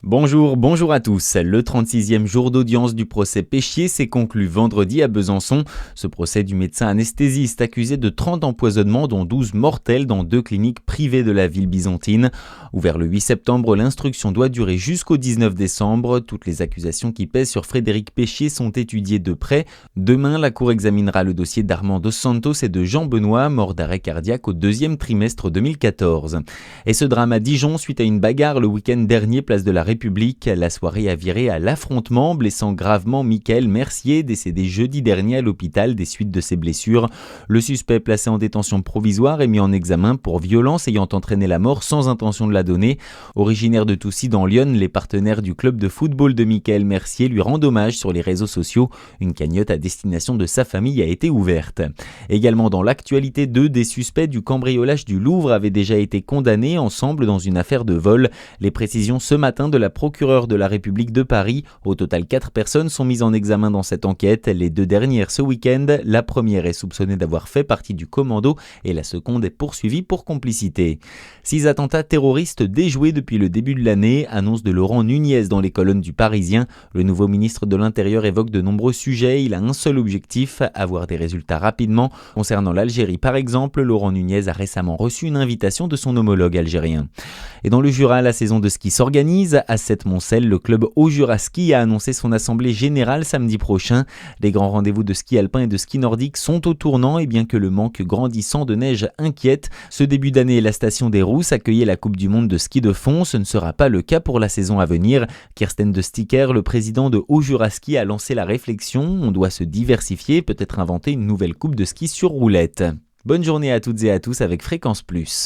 Bonjour à tous. Le 36e jour d'audience du procès Péchier s'est conclu vendredi à Besançon. Ce procès du médecin anesthésiste accusé de 30 empoisonnements dont 12 mortels dans 2 cliniques privées de la ville byzantine. Ouvert le 8 septembre, l'instruction doit durer jusqu'au 19 décembre. Toutes les accusations qui pèsent sur Frédéric Péchier sont étudiées de près. Demain, la Cour examinera le dossier d'Armand Dos Santos et de Jean Benoît, mort d'arrêt cardiaque au 2e trimestre 2014. Et ce drame à Dijon suite à une bagarre le week-end dernier, place de la République. La soirée a viré à l'affrontement, blessant gravement Mickaël Mercier, décédé jeudi dernier à l'hôpital des suites de ses blessures. Le suspect placé en détention provisoire est mis en examen pour violence ayant entraîné la mort sans intention de la donner. Originaire de Toussy dans l'Yonne, les partenaires du club de football de Mickaël Mercier lui rendent hommage sur les réseaux sociaux. Une cagnotte à destination de sa famille a été ouverte. Également dans l'actualité, 2 des suspects du cambriolage du Louvre avaient déjà été condamnés ensemble dans une affaire de vol. Les précisions ce matin de la procureure de la République de Paris. Au total, 4 personnes sont mises en examen dans cette enquête. Les 2 dernières ce week-end. La première est soupçonnée d'avoir fait partie du commando et la seconde est poursuivie pour complicité. 6 attentats terroristes déjoués depuis le début de l'année, annonce de Laurent Nunez dans les colonnes du Parisien. Le nouveau ministre de l'Intérieur évoque de nombreux sujets. Il a un seul objectif, avoir des résultats rapidement. Concernant l'Algérie par exemple, Laurent Nunez a récemment reçu une invitation de son homologue algérien. Et dans le Jura, la saison de ski s'organise. À Cette-Moncel, le club Haut-Jura Ski a annoncé son assemblée générale samedi prochain. Les grands rendez-vous de ski alpin et de ski nordique sont au tournant et bien que le manque grandissant de neige inquiète, ce début d'année, la station des Rousses accueillait la Coupe du Monde de ski de fond. Ce ne sera pas le cas pour la saison à venir. Kirsten de Sticker, le président de Haut-Jura Ski, a lancé la réflexion. On doit se diversifier, peut-être inventer une nouvelle coupe de ski sur roulette. Bonne journée à toutes et à tous avec Fréquence Plus.